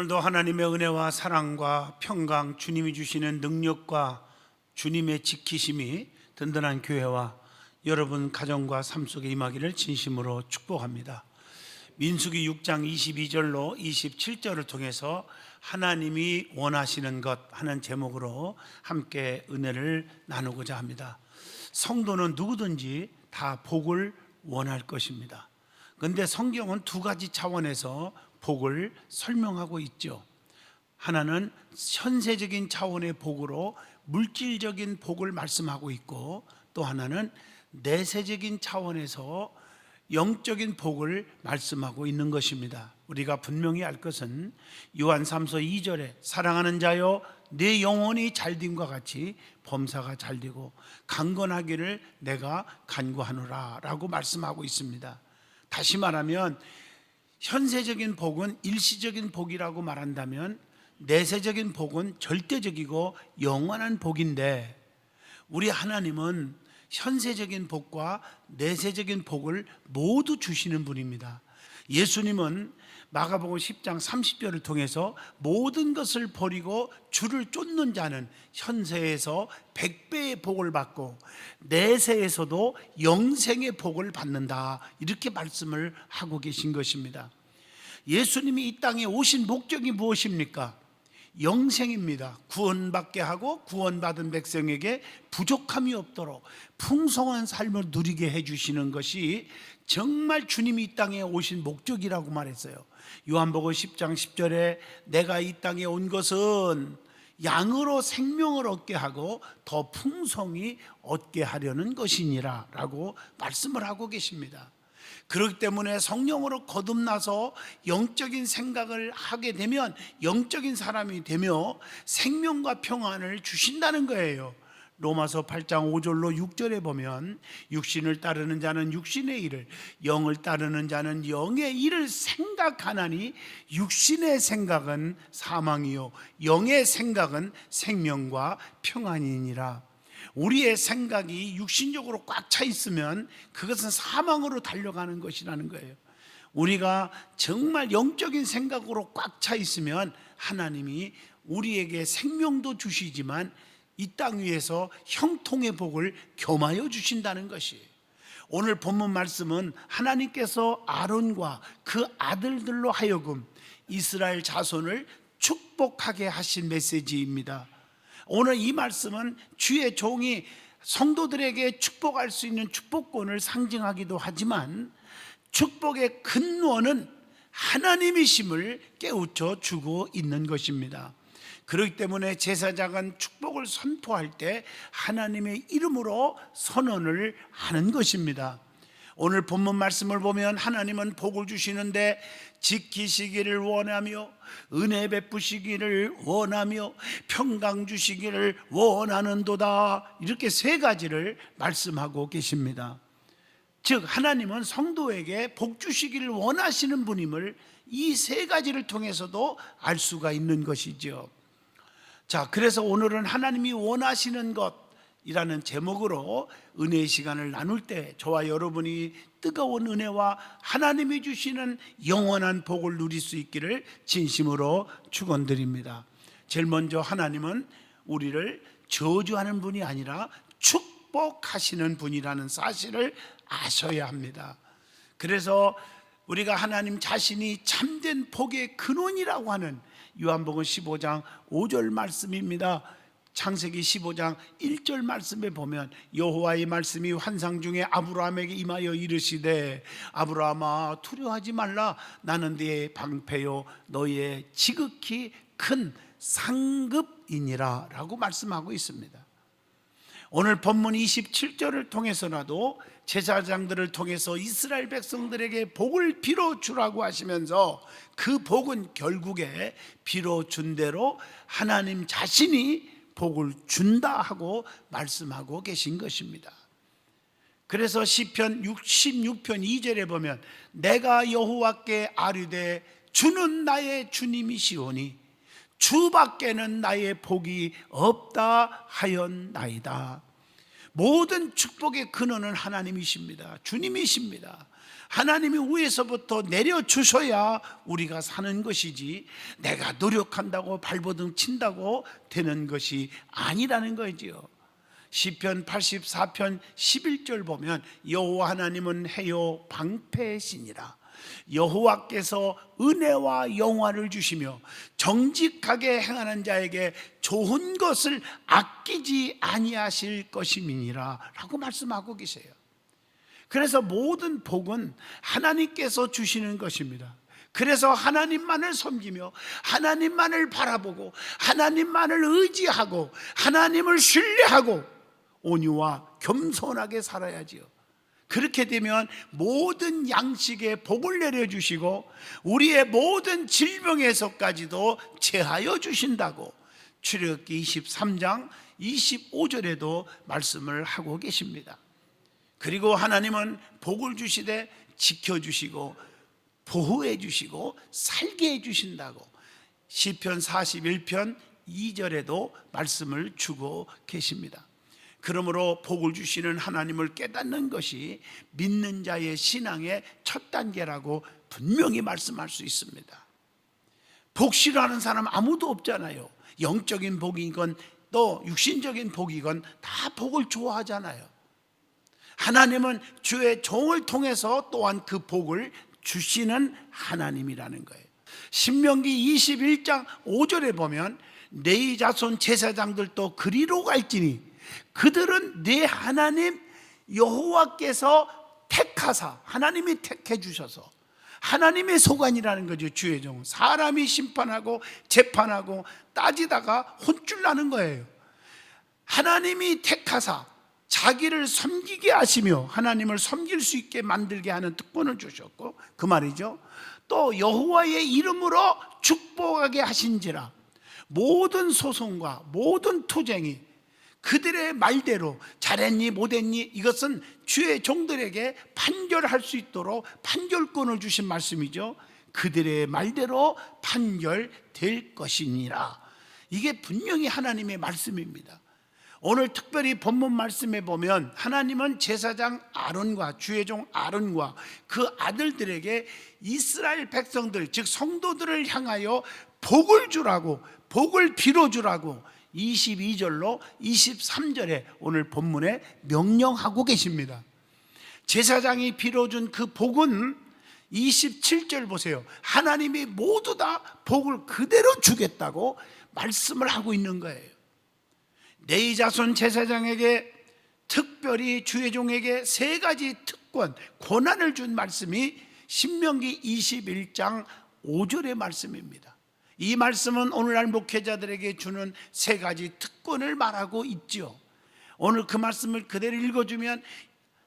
오늘도 하나님의 은혜와 사랑과 평강, 주님이 주시는 능력과 주님의 지키심이 든든한 교회와 여러분 가정과 삶 속에 임하기를 진심으로 축복합니다. 민수기 6장 22절로 27절을 통해서 하나님이 원하시는 것 하는 제목으로 함께 은혜를 나누고자 합니다. 성도는 누구든지 다 복을 원할 것입니다. 그런데 성경은 두 가지 차원에서 복을 설명하고 있죠. 하나는 현세적인 차원의 복으로 물질적인 복을 말씀하고 있고, 또 하나는 내세적인 차원에서 영적인 복을 말씀하고 있는 것입니다. 우리가 분명히 알 것은 요한 3서 2절에 사랑하는 자여 내 영혼이 잘됨과 같이 범사가 잘되고 강건하기를 내가 간구하노라 라고 말씀하고 있습니다. 다시 말하면 현세적인 복은 일시적인 복이라고 말한다면 내세적인 복은 절대적이고 영원한 복인데, 우리 하나님은 현세적인 복과 내세적인 복을 모두 주시는 분입니다. 예수님은 마가복음 10장 30절을 통해서 모든 것을 버리고 주를 쫓는 자는 현세에서 100배의 복을 받고 내세에서도 영생의 복을 받는다, 이렇게 말씀을 하고 계신 것입니다. 예수님이 이 땅에 오신 목적이 무엇입니까? 영생입니다. 구원받게 하고 구원받은 백성에게 부족함이 없도록 풍성한 삶을 누리게 해주시는 것이 정말 주님이 이 땅에 오신 목적이라고 말했어요. 요한복음 10장 10절에 내가 이 땅에 온 것은 양으로 생명을 얻게 하고 더 풍성히 얻게 하려는 것이니라 라고 말씀을 하고 계십니다. 그렇기 때문에 성령으로 거듭나서 영적인 생각을 하게 되면 영적인 사람이 되며 생명과 평안을 주신다는 거예요. 로마서 8장 5절로 6절에 보면 육신을 따르는 자는 육신의 일을, 영을 따르는 자는 영의 일을 생각하나니 육신의 생각은 사망이요 영의 생각은 생명과 평안이니라. 우리의 생각이 육신적으로 꽉 차 있으면 그것은 사망으로 달려가는 것이라는 거예요. 우리가 정말 영적인 생각으로 꽉 차 있으면 하나님이 우리에게 생명도 주시지만 이 땅 위에서 형통의 복을 겸하여 주신다는 것이에요. 오늘 본문 말씀은 하나님께서 아론과 그 아들들로 하여금 이스라엘 자손을 축복하게 하신 메시지입니다. 오늘 이 말씀은 주의 종이 성도들에게 축복할 수 있는 축복권을 상징하기도 하지만 축복의 근원은 하나님이심을 깨우쳐 주고 있는 것입니다. 그렇기 때문에 제사장은 축복을 선포할 때 하나님의 이름으로 선언을 하는 것입니다. 오늘 본문 말씀을 보면 하나님은 복을 주시는데 지키시기를 원하며 은혜 베푸시기를 원하며 평강 주시기를 원하는도다, 이렇게 세 가지를 말씀하고 계십니다. 즉 하나님은 성도에게 복 주시기를 원하시는 분임을 이 세 가지를 통해서도 알 수가 있는 것이죠. 자, 그래서 오늘은 하나님이 원하시는 것이라는 제목으로 은혜의 시간을 나눌 때 저와 여러분이 뜨거운 은혜와 하나님이 주시는 영원한 복을 누릴 수 있기를 진심으로 축원드립니다. 제일 먼저 하나님은 우리를 저주하는 분이 아니라 축복하시는 분이라는 사실을 아셔야 합니다. 그래서 우리가 하나님 자신이 참된 복의 근원이라고 하는 요한복음 15장 5절 말씀입니다. 창세기 15장 1절 말씀에 보면 여호와의 말씀이 환상 중에 아브라함에게 임하여 이르시되 아브라함아 두려워하지 말라, 나는 네 방패요 너의 지극히 큰 상급이니라 라고 말씀하고 있습니다. 오늘 본문 27절을 통해서라도 제사장들을 통해서 이스라엘 백성들에게 복을 빌어주라고 하시면서 그 복은 결국에 빌어준 대로 하나님 자신이 복을 준다 하고 말씀하고 계신 것입니다. 그래서 시편 66편 2절에 보면 내가 여호와께 아뢰되 주는 나의 주님이시오니 주밖에는 나의 복이 없다 하였나이다. 모든 축복의 근원은 하나님이십니다. 주님이십니다. 하나님이 위에서부터 내려주셔야 우리가 사는 것이지 내가 노력한다고 발버둥 친다고 되는 것이 아니라는 거지요. 시편 84편 11절 보면 여호와 하나님은 해요 방패시니라. 여호와께서 은혜와 영화를 주시며 정직하게 행하는 자에게 좋은 것을 아끼지 아니하실 것임이니라 라고 말씀하고 계세요. 그래서 모든 복은 하나님께서 주시는 것입니다. 그래서 하나님만을 섬기며 하나님만을 바라보고 하나님만을 의지하고 하나님을 신뢰하고 온유와 겸손하게 살아야지요. 그렇게 되면 모든 양식에 복을 내려주시고 우리의 모든 질병에서까지도 제하여 주신다고 출애굽기 23장 25절에도 말씀을 하고 계십니다. 그리고 하나님은 복을 주시되 지켜주시고 보호해 주시고 살게 해 주신다고 시편 41편 2절에도 말씀을 주고 계십니다. 그러므로 복을 주시는 하나님을 깨닫는 것이 믿는 자의 신앙의 첫 단계라고 분명히 말씀할 수 있습니다. 복 싫어하는 사람 아무도 없잖아요. 영적인 복이건 또 육신적인 복이건 다 복을 좋아하잖아요. 하나님은 주의 종을 통해서 또한 그 복을 주시는 하나님이라는 거예요. 신명기 21장 5절에 보면 네 자손 제사장들도 그리로 갈지니 그들은 네 하나님 여호와께서 택하사, 하나님이 택해 주셔서 하나님의 소관이라는 거죠. 주의 종, 사람이 심판하고 재판하고 따지다가 혼쭐 나는 거예요. 하나님이 택하사 자기를 섬기게 하시며 하나님을 섬길 수 있게 만들게 하는 특권을 주셨고, 그 말이죠. 또 여호와의 이름으로 축복하게 하신지라 모든 소송과 모든 투쟁이 그들의 말대로 잘했니 못했니 이것은 주의 종들에게 판결할 수 있도록 판결권을 주신 말씀이죠. 그들의 말대로 판결될 것이니라. 이게 분명히 하나님의 말씀입니다. 오늘 특별히 본문 말씀에 보면 하나님은 제사장 아론과 주의 종 아론과 그 아들들에게 이스라엘 백성들 즉 성도들을 향하여 복을 주라고, 복을 빌어주라고 22절로 23절에 오늘 본문에 명령하고 계십니다. 제사장이 빌어준 그 복은 27절 보세요. 하나님이 모두 다 복을 그대로 주겠다고 말씀을 하고 있는 거예요. 네 자손 제사장에게 특별히 주의 종에게 세 가지 특권, 권한을 준 말씀이 신명기 21장 5절의 말씀입니다. 이 말씀은 오늘날 목회자들에게 주는 세 가지 특권을 말하고 있죠. 오늘 그 말씀을 그대로 읽어주면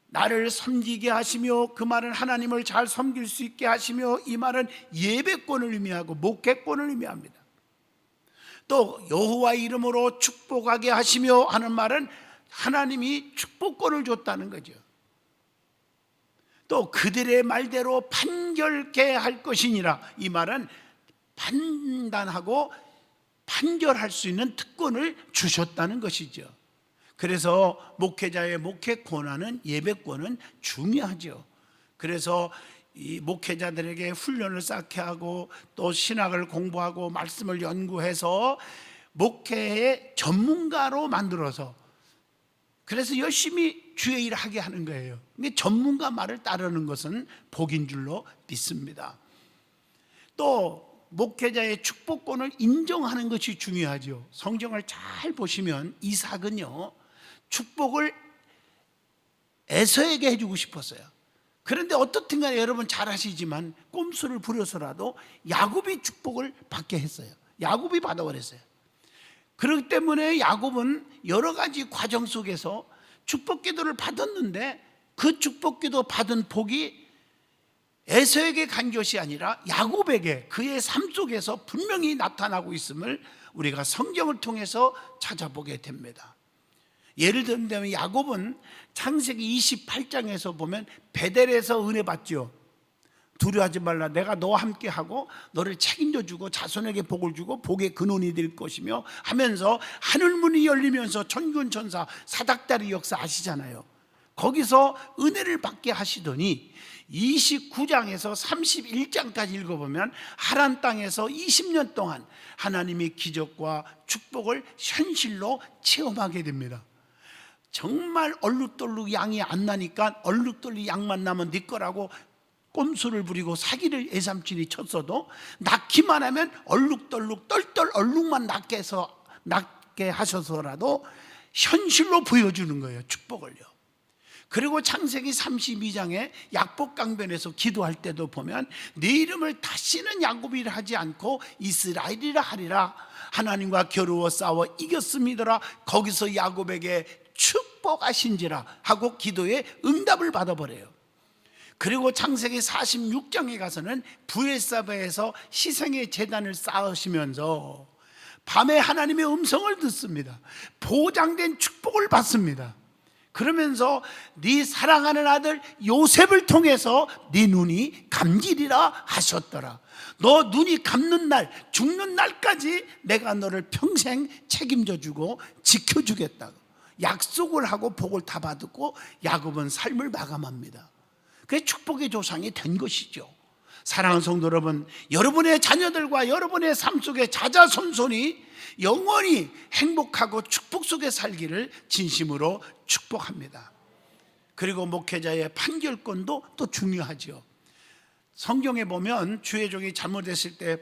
나를 섬기게 하시며, 그 말은 하나님을 잘 섬길 수 있게 하시며, 이 말은 예배권을 의미하고 목회권을 의미합니다. 또 여호와 이름으로 축복하게 하시며 하는 말은 하나님이 축복권을 줬다는 거죠. 또 그들의 말대로 판결케 할 것이니라, 이 말은 판단하고 판결할 수 있는 특권을 주셨다는 것이죠. 그래서 목회자의 목회 권한은, 예배권은 중요하죠. 그래서 이 목회자들에게 훈련을 쌓게 하고 또 신학을 공부하고 말씀을 연구해서 목회의 전문가로 만들어서, 그래서 열심히 주의 일을 하게 하는 거예요. 근데 전문가 말을 따르는 것은 복인 줄로 믿습니다. 또 목회자의 축복권을 인정하는 것이 중요하죠. 성경을 잘 보시면 이삭은요, 축복을 에서에게 해주고 싶었어요. 그런데 어떻든 간에 여러분 잘 아시지만 꼼수를 부려서라도 야곱이 축복을 받게 했어요. 야곱이 받아버렸어요. 그렇기 때문에 야곱은 여러 가지 과정 속에서 축복 기도를 받았는데 그 축복 기도 받은 복이 에서에게 간 것이 아니라 야곱에게 그의 삶 속에서 분명히 나타나고 있음을 우리가 성경을 통해서 찾아보게 됩니다. 예를 들면 야곱은 창세기 28장에서 보면 베델에서 은혜 받죠. 두려워하지 말라. 내가 너와 함께하고 너를 책임져 주고 자손에게 복을 주고 복의 근원이 될 것이며 하면서 하늘문이 열리면서 천군 천사 사닥다리 역사 아시잖아요. 거기서 은혜를 받게 하시더니 29장에서 31장까지 읽어보면 하란 땅에서 20년 동안 하나님의 기적과 축복을 현실로 체험하게 됩니다. 정말 얼룩덜룩 양이 안 나니까 얼룩덜룩 양만 나면 네 거라고 꼼수를 부리고 사기를 애삼촌이 쳤어도 낳기만 하면 얼룩덜룩 똘똘 얼룩만 낳게 하셔서라도 현실로 보여주는 거예요, 축복을요. 그리고 창세기 32장에 약복강변에서 기도할 때도 보면 네 이름을 다시는 야곱이라 하지 않고 이스라엘이라 하리라. 하나님과 겨루어 싸워 이겼음이더라. 거기서 야곱에게 축복하신지라 하고 기도에 응답을 받아버려요. 그리고 창세기 46장에 가서는 브엘사바에서 희생의 제단을 쌓으시면서 밤에 하나님의 음성을 듣습니다. 보장된 축복을 받습니다. 그러면서 네 사랑하는 아들 요셉을 통해서 네 눈이 감기리라 하셨더라. 너 눈이 감는 날, 죽는 날까지 내가 너를 평생 책임져 주고 지켜주겠다고 약속을 하고 복을 다 받고 야곱은 삶을 마감합니다. 그게 축복의 조상이 된 것이죠. 사랑하는 성도 여러분, 여러분의 자녀들과 여러분의 삶 속에 자자손손이 영원히 행복하고 축복 속에 살기를 진심으로 축복합니다. 그리고 목회자의 판결권도 또 중요하죠. 성경에 보면 주의 종이 잘못했을 때,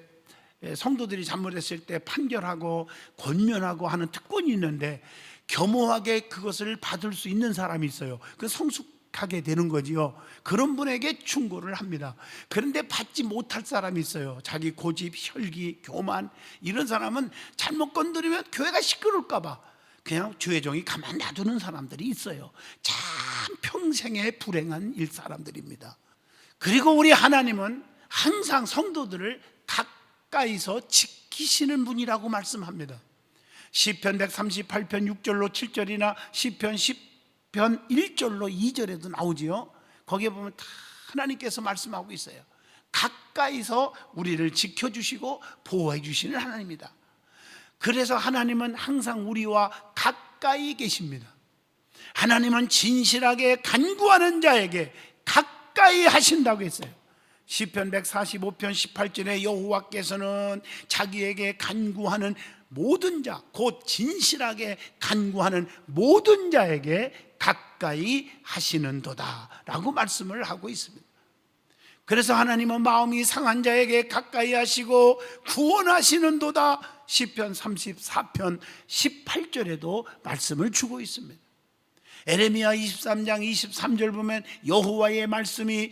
성도들이 잘못했을 때 판결하고 권면하고 하는 특권이 있는데 겸허하게 그것을 받을 수 있는 사람이 있어요. 그 성숙하게 되는 거지요. 그런 분에게 충고를 합니다. 그런데 받지 못할 사람이 있어요. 자기 고집, 혈기, 교만, 이런 사람은 잘못 건드리면 교회가 시끄러울까 봐 그냥 주의 종이 가만 놔두는 사람들이 있어요. 참 평생에 불행한 사람들입니다. 그리고 우리 하나님은 항상 성도들을 가까이서 지키시는 분이라고 말씀합니다. 시편 138편 6절로 7절이나 시편 10편 1절로 2절에도 나오지요. 거기에 보면 다 하나님께서 말씀하고 있어요. 가까이서 우리를 지켜주시고 보호해 주시는 하나님입니다. 그래서 하나님은 항상 우리와 가까이 계십니다. 하나님은 진실하게 간구하는 자에게 가까이 하신다고 했어요. 시편 145편 18절에 여호와께서는 자기에게 간구하는 모든 자, 곧 진실하게 간구하는 모든 자에게 가까이 하시는도다 라고 말씀을 하고 있습니다. 그래서 하나님은 마음이 상한 자에게 가까이 하시고 구원하시는도다. 시편 34편 18절에도 말씀을 주고 있습니다. 에레미야 23장 23절 보면 여호와의 말씀이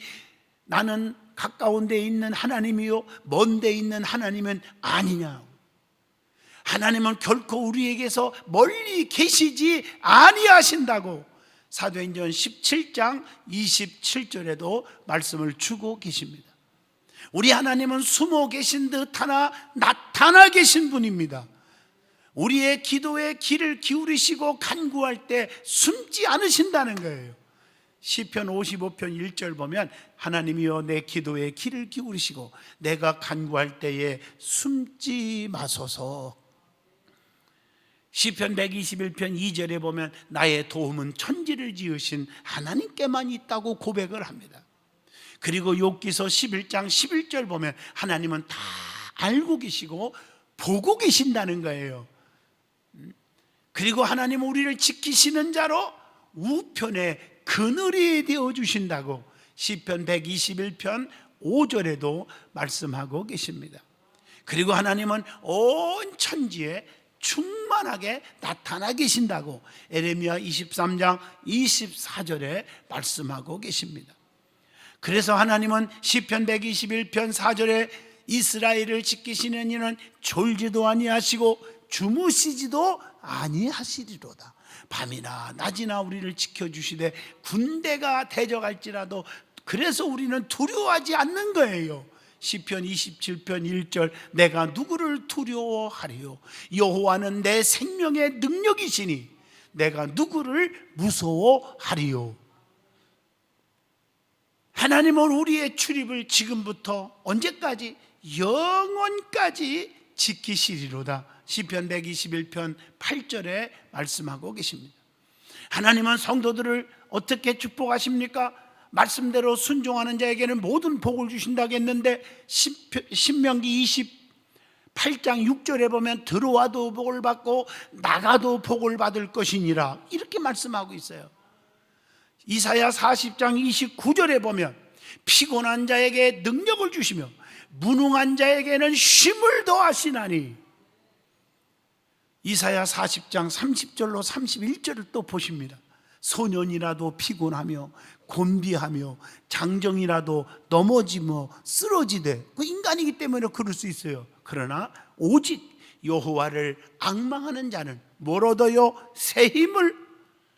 나는 가까운 데 있는 하나님이요 먼 데 있는 하나님은 아니냐. 하나님은 결코 우리에게서 멀리 계시지 아니하신다고 사도행전 17장 27절에도 말씀을 주고 계십니다. 우리 하나님은 숨어 계신 듯 하나 나타나 계신 분입니다. 우리의 기도에 귀를 기울이시고 간구할 때 숨지 않으신다는 거예요. 시편 55편 1절 보면 하나님이여 내 기도에 귀를 기울이시고 내가 간구할 때에 숨지 마소서. 시편 121편 2절에 보면 나의 도움은 천지를 지으신 하나님께만 있다고 고백을 합니다. 그리고 욥기서 11장 11절 보면 하나님은 다 알고 계시고 보고 계신다는 거예요. 그리고 하나님은 우리를 지키시는 자로 우편에 그늘이 되어주신다고 시편 121편 5절에도 말씀하고 계십니다. 그리고 하나님은 온 천지에 충만하게 나타나 계신다고 에레미야 23장 24절에 말씀하고 계십니다. 그래서 하나님은 시편 121편 4절에 이스라엘을 지키시는 이는 졸지도 아니하시고 주무시지도 아니하시리로다. 밤이나 낮이나 우리를 지켜주시되 군대가 대적할지라도 그래서 우리는 두려워하지 않는 거예요. 시편 27편 1절 내가 누구를 두려워하리요 여호와는 내 생명의 능력이시니 내가 누구를 무서워하리요. 하나님은 우리의 출입을 지금부터 언제까지? 영원까지 지키시리로다. 시편 121편 8절에 말씀하고 계십니다. 하나님은 성도들을 어떻게 축복하십니까? 말씀대로 순종하는 자에게는 모든 복을 주신다고 했는데 신명기 28장 6절에 보면 들어와도 복을 받고 나가도 복을 받을 것이니라, 이렇게 말씀하고 있어요. 이사야 40장 29절에 보면 피곤한 자에게 능력을 주시며 무능한 자에게는 쉼을 더하시나니, 이사야 40장 30절로 31절을 또 보십니다. 소년이라도 피곤하며 곤비하며 장정이라도 넘어지며 쓰러지되, 그 인간이기 때문에 그럴 수 있어요. 그러나 오직 여호와를 앙망하는 자는 뭘 얻어요? 새 힘을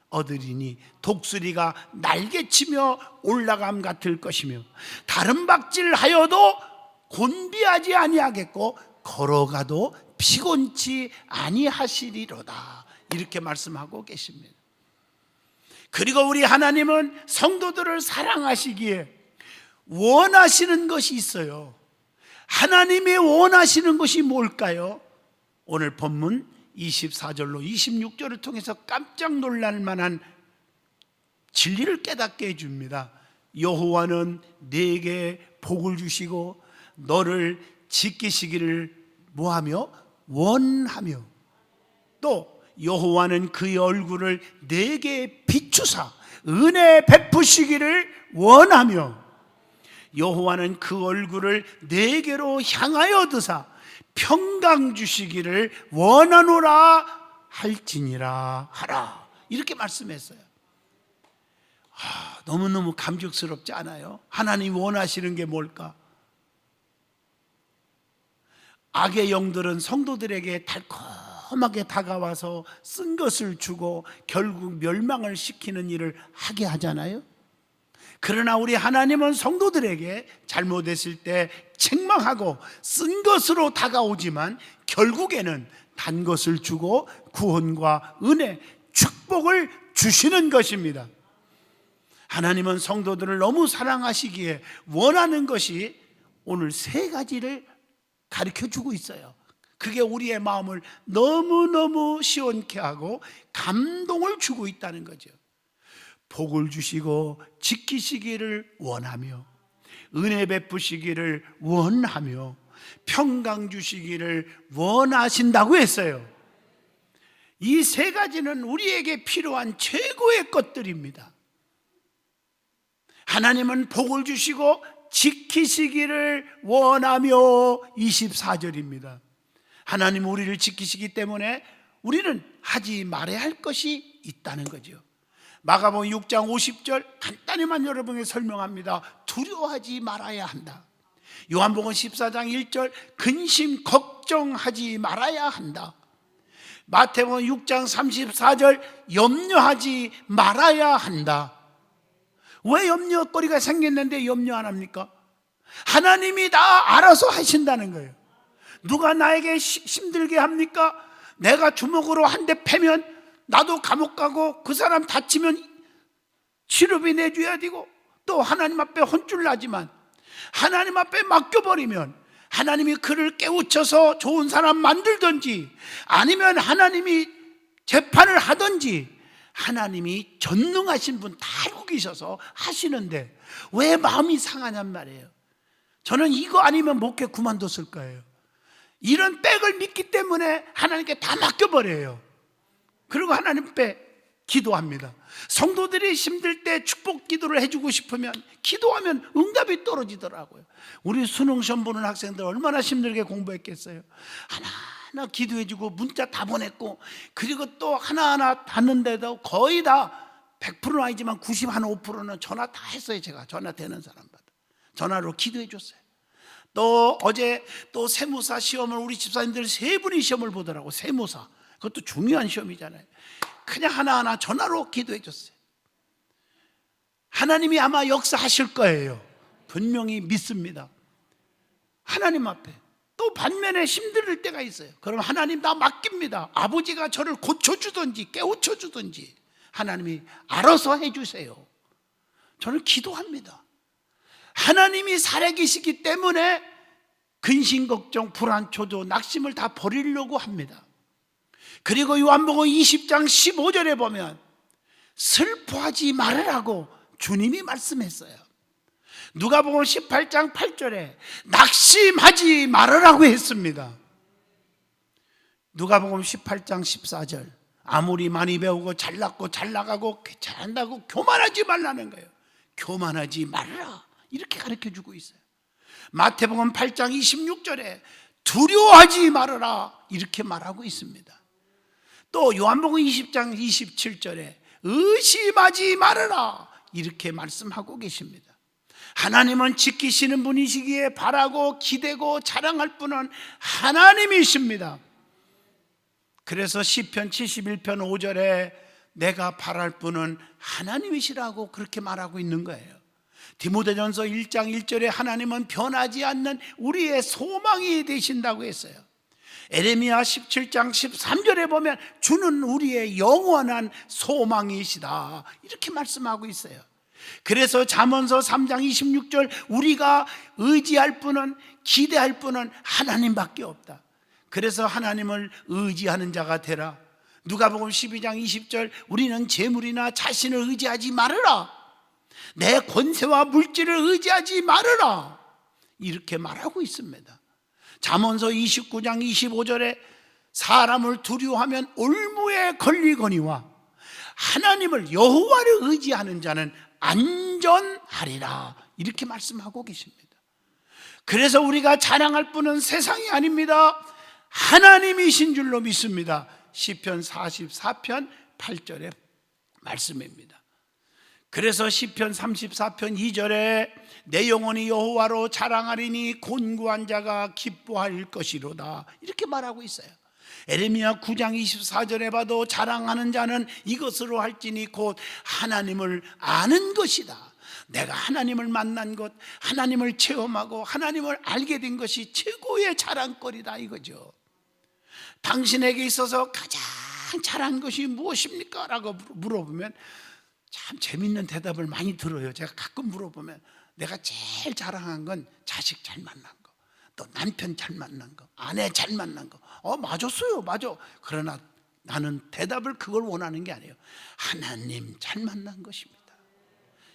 얻으리니 독수리가 날개치며 올라감 같을 것이며 다른 박질하여도 곤비하지 아니하겠고 걸어가도 피곤치 아니하시리로다, 이렇게 말씀하고 계십니다. 그리고 우리 하나님은 성도들을 사랑하시기에 원하시는 것이 있어요. 하나님이 원하시는 것이 뭘까요? 오늘 본문 24절로 26절을 통해서 깜짝 놀랄 만한 진리를 깨닫게 해줍니다. 여호와는 네게 복을 주시고 너를 지키시기를 뭐하며? 원하며, 또 여호와는 그의 얼굴을 네게 비추사 은혜 베푸시기를 원하며 여호와는 그 얼굴을 네게로 향하여 드사 평강 주시기를 원하노라 할지니라 하라, 이렇게 말씀했어요. 너무너무 감격스럽지 않아요? 하나님 원하시는 게 뭘까? 악의 영들은 성도들에게 달콤하게 다가와서 쓴 것을 주고 결국 멸망을 시키는 일을 하게 하잖아요. 그러나 우리 하나님은 성도들에게 잘못했을 때 책망하고 쓴 것으로 다가오지만 결국에는 단 것을 주고 구원과 은혜, 축복을 주시는 것입니다. 하나님은 성도들을 너무 사랑하시기에 원하는 것이 오늘 세 가지를 가르쳐주고 있어요. 그게 우리의 마음을 너무너무 시원케 하고 감동을 주고 있다는 거죠. 복을 주시고 지키시기를 원하며 은혜 베푸시기를 원하며 평강 주시기를 원하신다고 했어요. 이 세 가지는 우리에게 필요한 최고의 것들입니다. 하나님은 복을 주시고 지키시기를 원하며 24절입니다. 하나님 우리를 지키시기 때문에 우리는 하지 말아야 할 것이 있다는 거죠. 마가복음 6장 50절 간단히만 여러분에게 설명합니다. 두려워하지 말아야 한다. 요한복음 14장 1절 근심 걱정하지 말아야 한다. 마태복음 6장 34절 염려하지 말아야 한다. 왜 염려거리가 생겼는데 염려 안 합니까? 하나님이 다 알아서 하신다는 거예요. 누가 나에게 힘들게 합니까? 내가 주먹으로 한 대 패면 나도 감옥 가고 그 사람 다치면 치료비 내줘야 되고 또 하나님 앞에 혼쭐 나지만 하나님 앞에 맡겨버리면 하나님이 그를 깨우쳐서 좋은 사람 만들든지 아니면 하나님이 재판을 하든지 하나님이 전능하신 분 다 알고 계셔서 하시는데 왜 마음이 상하냔 말이에요. 저는 이거 아니면 목회 그만뒀을 거예요. 이런 백을 믿기 때문에 하나님께 다 맡겨버려요. 그리고 하나님 앞에 기도합니다. 성도들이 힘들 때 축복 기도를 해주고 싶으면 기도하면 응답이 떨어지더라고요. 우리 수능 시험 보는 학생들 얼마나 힘들게 공부했겠어요. 하나하나 기도해주고 문자 다 보냈고 그리고 또 하나하나 받는데도 거의 다 100%는 아니지만 95%는 전화 다 했어요. 제가 전화 되는 사람마다 전화로 기도해 줬어요. 또 어제 또 세무사 시험을 우리 집사님들 세 분이 시험을 보더라고. 세무사 그것도 중요한 시험이잖아요. 그냥 하나하나 전화로 기도해 줬어요. 하나님이 아마 역사하실 거예요. 분명히 믿습니다. 하나님 앞에. 또 반면에 힘들 때가 있어요. 그럼 하나님 다 맡깁니다. 아버지가 저를 고쳐주든지 깨우쳐주든지 하나님이 알아서 해주세요. 저는 기도합니다. 하나님이 살아계시기 때문에 근심, 걱정, 불안, 초조, 낙심을 다 버리려고 합니다. 그리고 요한복음 20장 15절에 보면 슬퍼하지 말으라고 주님이 말씀했어요. 누가복음 18장 8절에 낙심하지 말으라고 했습니다. 누가복음 18장 14절 아무리 많이 배우고 잘났고 잘나가고 잘한다고 교만하지 말라는 거예요. 교만하지 말라 이렇게 가르쳐주고 있어요. 마태복음 8장 26절에 두려워하지 말아라 이렇게 말하고 있습니다. 또 요한복음 20장 27절에 의심하지 말아라 이렇게 말씀하고 계십니다. 하나님은 지키시는 분이시기에 바라고 기대고 자랑할 분은 하나님이십니다. 그래서 시편 71편 5절에 내가 바랄 분은 하나님이시라고 그렇게 말하고 있는 거예요. 디모데전서 1장 1절에 하나님은 변하지 않는 우리의 소망이 되신다고 했어요. 에레미야 17장 13절에 보면 주는 우리의 영원한 소망이시다 이렇게 말씀하고 있어요. 그래서 잠언서 3장 26절 우리가 의지할 분은 기대할 분은 하나님밖에 없다. 그래서 하나님을 의지하는 자가 되라. 누가복음 12장 20절 우리는 재물이나 자신을 의지하지 말으라. 내 권세와 물질을 의지하지 말으라 이렇게 말하고 있습니다. 잠언서 29장 25절에 사람을 두려워하면 올무에 걸리거니와 하나님을 여호와를 의지하는 자는 안전하리라 이렇게 말씀하고 계십니다. 그래서 우리가 자랑할 분은 세상이 아닙니다. 하나님이신 줄로 믿습니다. 시편 44편 8절의 말씀입니다. 그래서 시편 34편 2절에 내 영혼이 여호와로 자랑하리니 곤고한 자가 기뻐할 것이로다 이렇게 말하고 있어요. 에레미야 9장 24절에 봐도 자랑하는 자는 이것으로 할지니 곧 하나님을 아는 것이다. 내가 하나님을 만난 것, 하나님을 체험하고 하나님을 알게 된 것이 최고의 자랑거리다 이거죠. 당신에게 있어서 가장 잘한 것이 무엇입니까? 라고 물어보면 참 재밌는 대답을 많이 들어요. 제가 가끔 물어보면 내가 제일 자랑한 건 자식 잘 만난 거, 또 남편 잘 만난 거, 아내 잘 만난 거. 맞았어요, 맞아. 그러나 나는 대답을 그걸 원하는 게 아니에요. 하나님 잘 만난 것입니다.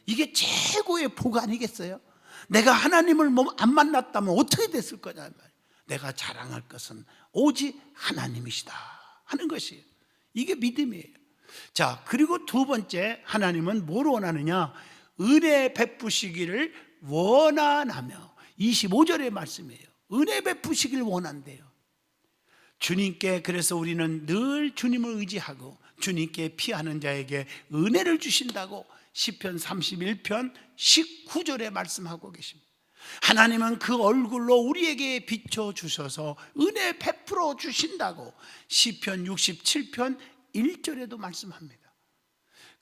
이게 최고의 복 아니겠어요? 내가 하나님을 안 만났다면 어떻게 됐을 거냐 말이에요. 내가 자랑할 것은 오직 하나님이시다 하는 것이에요. 이게 믿음이에요. 자, 그리고 두 번째, 하나님은 뭘 원하느냐? 은혜 베푸시기를 원하나며 25절의 말씀이에요. 은혜 베푸시기를 원한대요. 주님께, 그래서 우리는 늘 주님을 의지하고 주님께 피하는 자에게 은혜를 주신다고 시편 31편 19절에 말씀하고 계십니다. 하나님은 그 얼굴로 우리에게 비춰주셔서 은혜 베풀어 주신다고 시편 67편 1절에도 말씀합니다.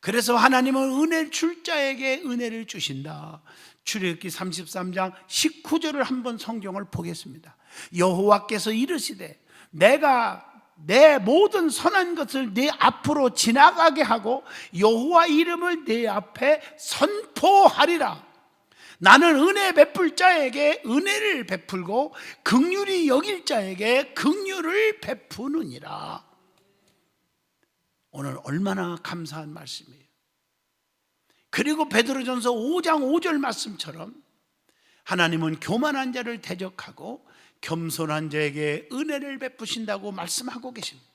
그래서 하나님은 은혜 줄 자에게 은혜를 주신다. 출애굽기 33장 19절을 한번 성경을 보겠습니다. 여호와께서 이르시되 내가 내 모든 선한 것을 네 앞으로 지나가게 하고 여호와 이름을 네 앞에 선포하리라. 나는 은혜 베풀 자에게 은혜를 베풀고 긍휼히 여길 자에게 긍휼을 베푸느니라. 오늘 얼마나 감사한 말씀이에요. 그리고 베드로전서 5장 5절 말씀처럼 하나님은 교만한 자를 대적하고 겸손한 자에게 은혜를 베푸신다고 말씀하고 계십니다.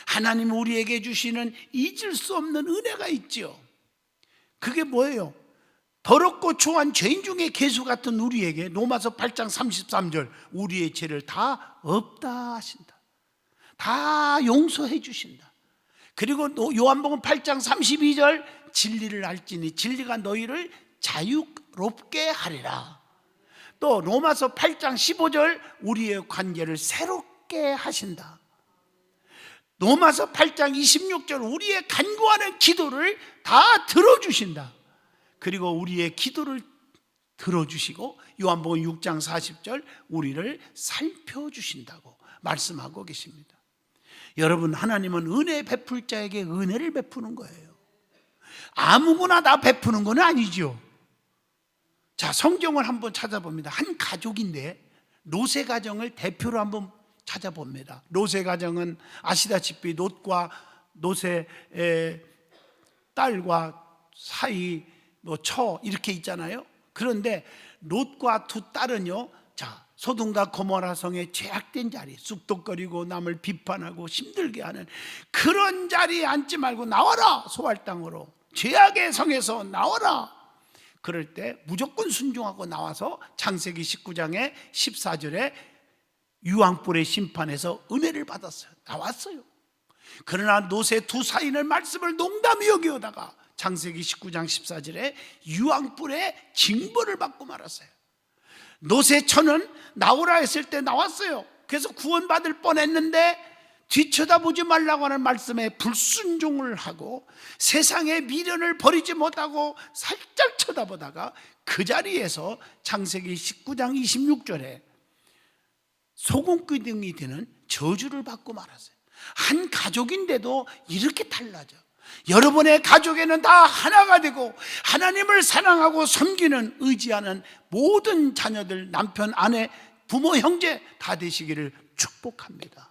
하나님 우리에게 주시는 잊을 수 없는 은혜가 있죠. 그게 뭐예요? 더럽고 초한 죄인 중에 개수 같은 우리에게 로마서 8장 33절 우리의 죄를 다 없다 하신다. 다 용서해 주신다. 그리고 요한복음 8장 32절 진리를 알지니 진리가 너희를 자유롭게 하리라. 또 로마서 8장 15절 우리의 관계를 새롭게 하신다. 로마서 8장 26절 우리의 간구하는 기도를 다 들어주신다. 그리고 우리의 기도를 들어주시고 요한복음 6장 40절 우리를 살펴주신다고 말씀하고 계십니다. 여러분, 하나님은 은혜 베풀 자에게 은혜를 베푸는 거예요. 아무거나 다 베푸는 건 아니죠. 자, 성경을 한번 찾아봅니다. 한 가족인데 롯의 가정을 대표로 한번 찾아봅니다. 롯의 가정은 아시다시피 롯과 롯의 딸과 사이 처 이렇게 있잖아요. 그런데 롯과 두 딸은요, 자, 소돔과 고모라 성의 죄악된 자리, 쑥덕거리고 남을 비판하고 힘들게 하는 그런 자리에 앉지 말고 나와라, 소알 땅으로, 죄악의 성에서 나와라. 그럴 때 무조건 순종하고 나와서 창세기 19장의 14절에 유황불의 심판에서 은혜를 받았어요. 나왔어요. 그러나 롯의 두 사인의 말씀을 농담히 여기다가 창세기 19장 14절에 유황불의 징벌을 받고 말았어요. 롯의 처는 나오라 했을 때 나왔어요. 그래서 구원받을 뻔했는데 뒤쳐다보지 말라고 하는 말씀에 불순종을 하고 세상의 미련을 버리지 못하고 살짝 쳐다보다가 그 자리에서 창세기 19장 26절에 소금기둥이 되는 저주를 받고 말았어요. 한 가족인데도 이렇게 달라져. 여러분의 가족에는 다 하나가 되고 하나님을 사랑하고 섬기는 의지하는 모든 자녀들, 남편, 아내, 부모, 형제 다 되시기를 축복합니다.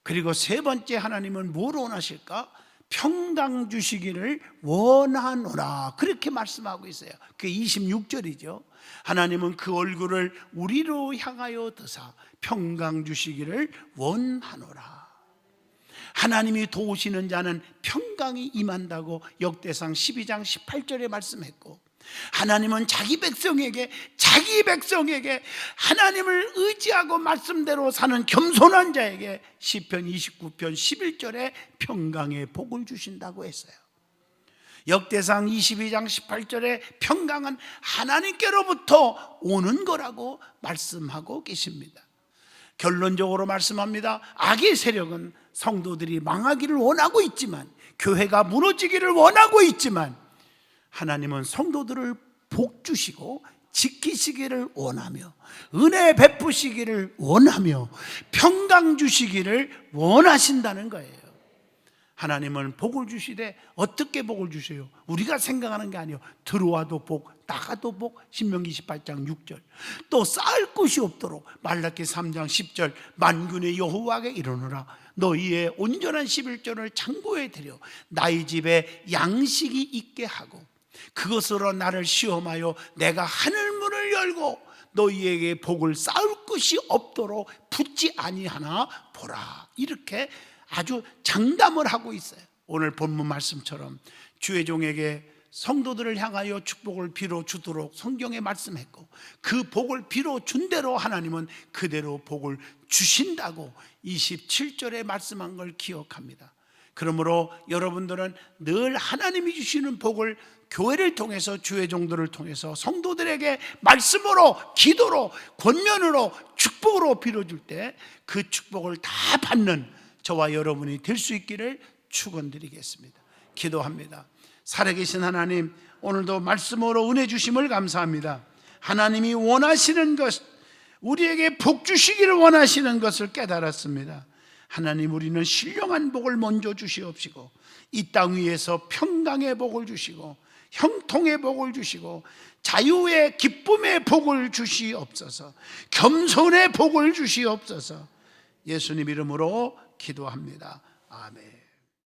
그리고 세 번째, 하나님은 뭘 원하실까? 평강 주시기를 원하노라, 그렇게 말씀하고 있어요. 그게 26절이죠. 하나님은 그 얼굴을 우리로 향하여 드사 평강 주시기를 원하노라. 하나님이 도우시는 자는 평강이 임한다고 역대상 12장 18절에 말씀했고, 하나님은 자기 백성에게 하나님을 의지하고 말씀대로 사는 겸손한 자에게 시편 29편 11절에 평강의 복을 주신다고 했어요. 역대상 22장 18절에 평강은 하나님께로부터 오는 거라고 말씀하고 계십니다. 결론적으로 말씀합니다. 악의 세력은 성도들이 망하기를 원하고 있지만, 교회가 무너지기를 원하고 있지만, 하나님은 성도들을 복 주시고 지키시기를 원하며 은혜 베푸시기를 원하며 평강 주시기를 원하신다는 거예요. 하나님은 복을 주시되 어떻게 복을 주세요? 우리가 생각하는 게 아니에요. 들어와도 복, 나가도 복. 신명기 18장 6절. 또 쌓을 곳이 없도록 말라기 3장 10절 만군의 여호와에게 이르노라, 너희의 온전한 11조를 창고에 들여 나의 집에 양식이 있게 하고 그것으로 나를 시험하여 내가 하늘문을 열고 너희에게 복을 쌓을 것이 없도록 붙지 아니하나 보라. 이렇게 아주 장담을 하고 있어요. 오늘 본문 말씀처럼 주의 종에게 성도들을 향하여 축복을 빌어 주도록 성경에 말씀했고, 그 복을 빌어 준 대로 하나님은 그대로 복을 주신다고 27절에 말씀한 걸 기억합니다. 그러므로 여러분들은 늘 하나님이 주시는 복을 교회를 통해서, 주의 종들을 통해서 성도들에게 말씀으로, 기도로, 권면으로, 축복으로 빌어줄 때 그 축복을 다 받는 저와 여러분이 될 수 있기를 축원드리겠습니다. 기도합니다. 살아계신 하나님, 오늘도 말씀으로 은혜 주심을 감사합니다. 하나님이 원하시는 것, 우리에게 복 주시기를 원하시는 것을 깨달았습니다. 하나님, 우리는 신령한 복을 먼저 주시옵시고 이 땅 위에서 평강의 복을 주시고 형통의 복을 주시고 자유의 기쁨의 복을 주시옵소서. 겸손의 복을 주시옵소서. 예수님 이름으로 기도합니다. 아멘.